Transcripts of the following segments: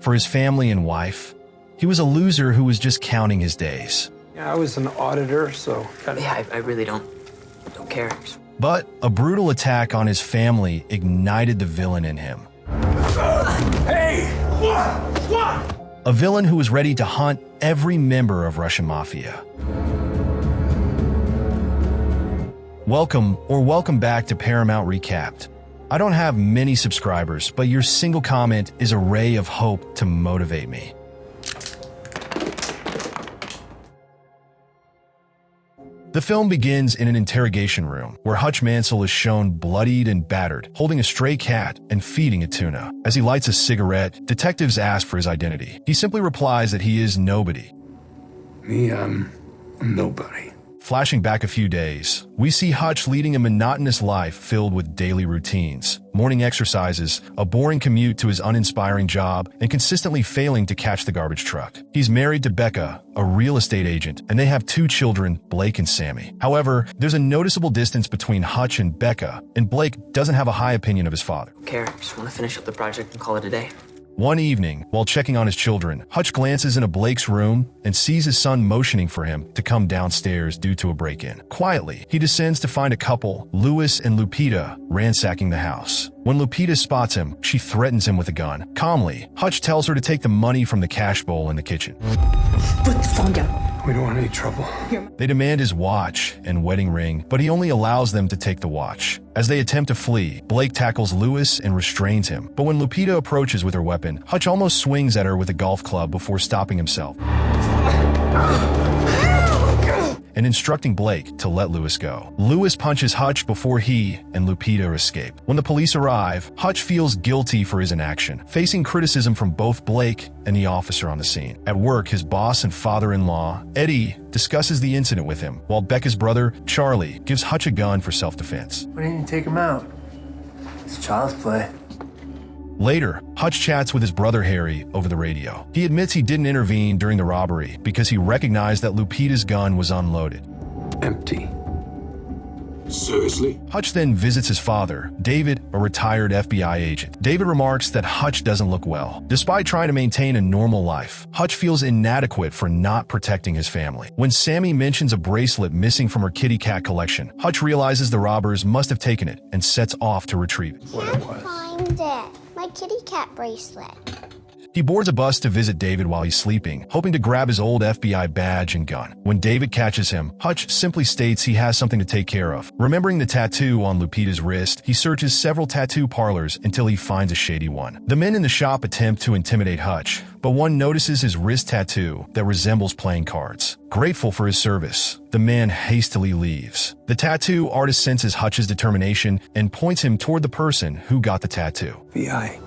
For his family and wife, he was a loser who was just counting his days. Yeah, I was an auditor, so Yeah, I really don't care. But a brutal attack on his family ignited the villain in him. Hey! What? A villain who was ready to hunt every member of Russian mafia. Welcome back to Paramount Recapped. I don't have many subscribers, but your single comment is a ray of hope to motivate me. The film begins in an interrogation room, where Hutch Mansell is shown bloodied and battered, holding a stray cat and feeding it tuna. As he lights a cigarette, detectives ask for his identity. He simply replies that he is nobody. Me, I'm nobody. Flashing back a few days, we see Hutch leading a monotonous life filled with daily routines, morning exercises, a boring commute to his uninspiring job, and consistently failing to catch the garbage truck. He's married to Becca, a real estate agent, and they have 2 children, Blake and Sammy. However, there's a noticeable distance between Hutch and Becca, and Blake doesn't have a high opinion of his father. Care. Just want to finish up the project and call it a day. One evening, while checking on his children, Hutch glances into Blake's room and sees his son motioning for him to come downstairs due to a break-in. Quietly, he descends to find a couple, Louis and Lupita, ransacking the house. When Lupita spots him, she threatens him with a gun. Calmly, Hutch tells her to take the money from the cash bowl in the kitchen. Put the phone down. We don't want any trouble. They demand his watch and wedding ring, but he only allows them to take the watch. As they attempt to flee, Blake tackles Louis and restrains him. But when Lupita approaches with her weapon, Hutch almost swings at her with a golf club before stopping himself and instructing Blake to let Louis go. Louis punches Hutch before he and Lupita escape. When the police arrive, Hutch feels guilty for his inaction, facing criticism from both Blake and the officer on the scene. At work, his boss and father-in-law, Eddie, discusses the incident with him, while Becca's brother, Charlie, gives Hutch a gun for self-defense. Why didn't you take him out? It's child's play. Later, Hutch chats with his brother Harry over the radio. He admits he didn't intervene during the robbery because he recognized that Lupita's gun was unloaded. Empty. Seriously? Hutch then visits his father, David, a retired FBI agent. David remarks that Hutch doesn't look well. Despite trying to maintain a normal life, Hutch feels inadequate for not protecting his family. When Sammy mentions a bracelet missing from her kitty cat collection, Hutch realizes the robbers must have taken it and sets off to retrieve it. Can't find it. My kitty cat bracelet. He boards a bus to visit David while he's sleeping, hoping to grab his old FBI badge and gun. When David catches him, Hutch simply states he has something to take care of. Remembering the tattoo on Lupita's wrist, he searches several tattoo parlors until he finds a shady one. The men in the shop attempt to intimidate Hutch, but one notices his wrist tattoo that resembles playing cards. Grateful for his service, the man hastily leaves. The tattoo artist senses Hutch's determination and points him toward the person who got the tattoo. FBI.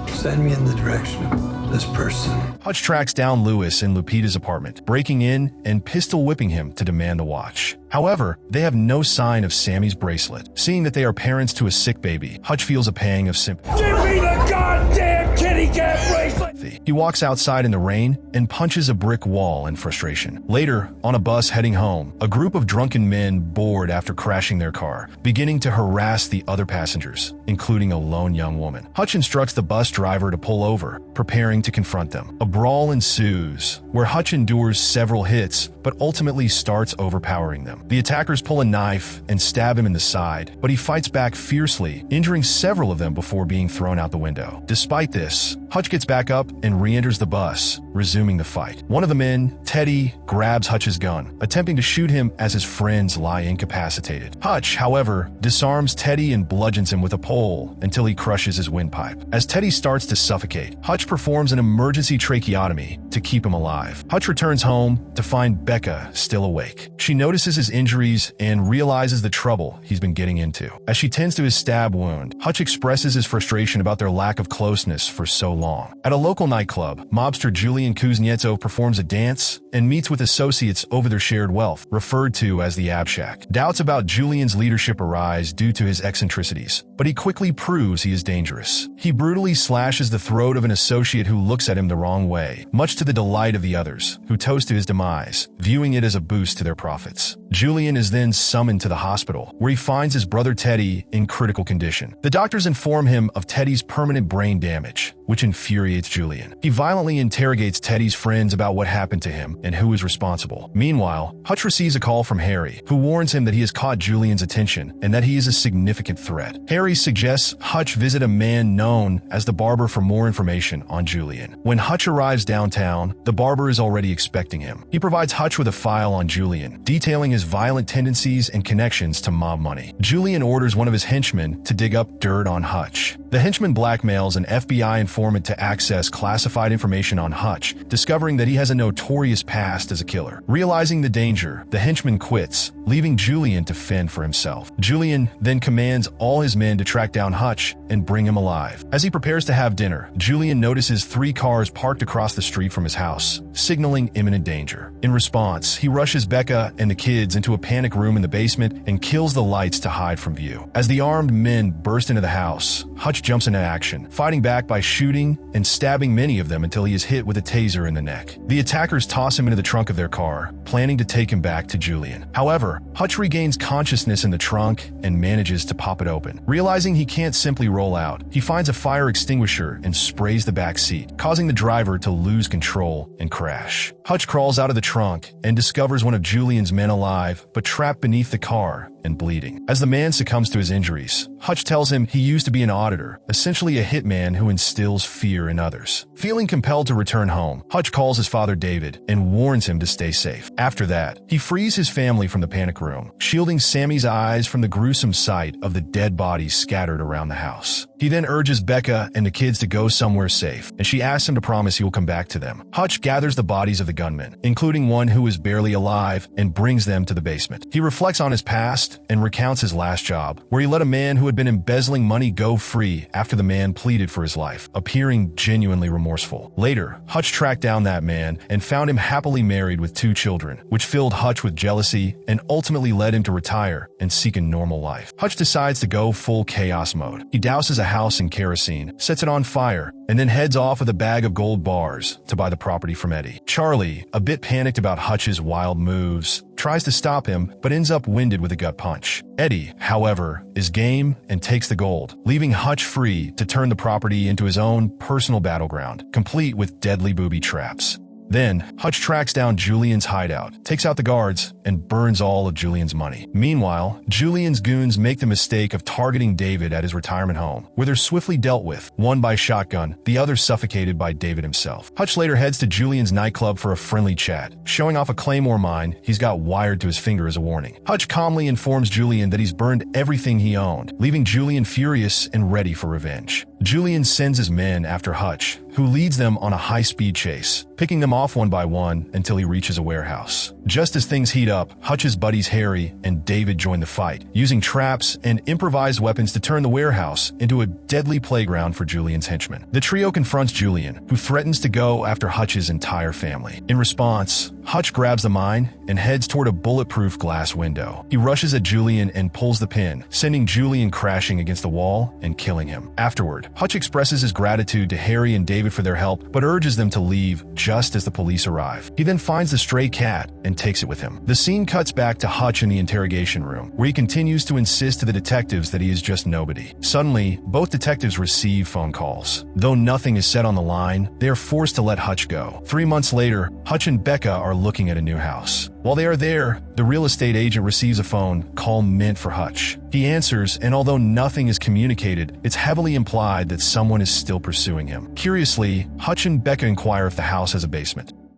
Send me in the direction of this person. Hutch tracks down Louis in Lupita's apartment, breaking in and pistol whipping him to demand the watch. However, they have no sign of Sammy's bracelet. Seeing that they are parents to a sick baby, Hutch feels a pang of sympathy. Give me the goddamn kitty cat bracelet! He walks outside in the rain and punches a brick wall in frustration. Later, on a bus heading home, a group of drunken men bored after crashing their car, beginning to harass the other passengers, including a lone young woman. Hutch instructs the bus driver to pull over, preparing to confront them. A brawl ensues, where Hutch endures several hits, but ultimately starts overpowering them. The attackers pull a knife and stab him in the side, but he fights back fiercely, injuring several of them before being thrown out the window. Despite this, Hutch gets back up and re-enters the bus, resuming the fight. One of the men, Teddy, grabs Hutch's gun, attempting to shoot him as his friends lie incapacitated. Hutch, however, disarms Teddy and bludgeons him with a pole until he crushes his windpipe. As Teddy starts to suffocate, Hutch performs an emergency tracheotomy to keep him alive. Hutch returns home to find Becca still awake. She notices his injuries and realizes the trouble he's been getting into. As she tends to his stab wound, Hutch expresses his frustration about their lack of closeness for so long. At a local nightclub, mobster Julian Kuznetsov performs a dance and meets with associates over their shared wealth, referred to as the Ab Shack. Doubts about Julian's leadership arise due to his eccentricities, but he quickly proves he is dangerous. He brutally slashes the throat of an associate who looks at him the wrong way, much to the delight of the others, who toast to his demise, viewing it as a boost to their profits. Julian is then summoned to the hospital, where he finds his brother Teddy in critical condition. The doctors inform him of Teddy's permanent brain damage, which infuriates Julian. He violently interrogates Teddy's friends about what happened to him and who is responsible. Meanwhile, Hutch receives a call from Harry, who warns him that he has caught Julian's attention and that he is a significant threat. Harry suggests Hutch visit a man known as the barber for more information on Julian. When Hutch arrives downtown, the barber is already expecting him. He provides Hutch with a file on Julian, detailing his violent tendencies and connections to mob money. Julian orders one of his henchmen to dig up dirt on Hutch. The henchman blackmails an FBI informant to access classified information on Hutch, discovering that he has a notorious past as a killer. Realizing the danger, the henchman quits, leaving Julian to fend for himself. Julian then commands all his men to track down Hutch and bring him alive. As he prepares to have dinner, Julian notices 3 cars parked across the street from his house, signaling imminent danger. In response, he rushes Becca and the kids into a panic room in the basement and kills the lights to hide from view. As the armed men burst into the house, Hutch jumps into action, fighting back by shooting and stabbing many of them until he is hit with a taser in the neck. The attackers toss him into the trunk of their car, planning to take him back to Julian. However, Hutch regains consciousness in the trunk and manages to pop it open. Realizing he can't simply roll out, he finds a fire extinguisher and sprays the back seat, causing the driver to lose control and crash. Hutch crawls out of the trunk and discovers one of Julian's men alive, but trapped beneath the car and bleeding. As the man succumbs to his injuries, Hutch tells him he used to be an auditor, essentially a hitman who instills fear in others. Feeling compelled to return home, Hutch calls his father David and warns him to stay safe. After that, he frees his family from the panic room, shielding Sammy's eyes from the gruesome sight of the dead bodies scattered around the house. He then urges Becca and the kids to go somewhere safe, and she asks him to promise he will come back to them. Hutch gathers the bodies of the gunmen, including one who is barely alive, and brings them to the basement. He reflects on his past and recounts his last job, where he let a man who had been embezzling money go free after the man pleaded for his life, appearing genuinely remorseful. Later, Hutch tracked down that man and found him happily married with 2 children, which filled Hutch with jealousy and ultimately led him to retire and seek a normal life. Hutch decides to go full chaos mode. He douses a house in kerosene, sets it on fire, and then heads off with a bag of gold bars to buy the property from Eddie. Charlie, a bit panicked about Hutch's wild moves, tries to stop him, but ends up winded with a gut punch. Eddie, however, is game and takes the gold, leaving Hutch free to turn the property into his own personal battleground, complete with deadly booby traps. Then, Hutch tracks down Julian's hideout, takes out the guards, and burns all of Julian's money. Meanwhile, Julian's goons make the mistake of targeting David at his retirement home, where they're swiftly dealt with, one by shotgun, the other suffocated by David himself. Hutch later heads to Julian's nightclub for a friendly chat, showing off a claymore mine he's got wired to his finger as a warning. Hutch calmly informs Julian that he's burned everything he owned, leaving Julian furious and ready for revenge. Julian sends his men after Hutch, who leads them on a high-speed chase, picking them off one by one until he reaches a warehouse. Just as things heat up, Hutch's buddies Harry and David join the fight, using traps and improvised weapons to turn the warehouse into a deadly playground for Julian's henchmen. The trio confronts Julian, who threatens to go after Hutch's entire family. In response, Hutch grabs the mine and heads toward a bulletproof glass window. He rushes at Julian and pulls the pin, sending Julian crashing against the wall and killing him. Afterward, Hutch expresses his gratitude to Harry and David for their help, but urges them to leave just as the police arrive. He then finds the stray cat and takes it with him. The scene cuts back to Hutch in the interrogation room, where he continues to insist to the detectives that he is just nobody. Suddenly, both detectives receive phone calls. Though nothing is said on the line, they are forced to let Hutch go. 3 months later, Hutch and Becca are looking at a new house. While they are there, the real estate agent receives a phone call meant for Hutch. He answers, and although nothing is communicated, it's heavily implied that someone is still pursuing him. Curiously, Hutch and Becca inquire if the house has a basement.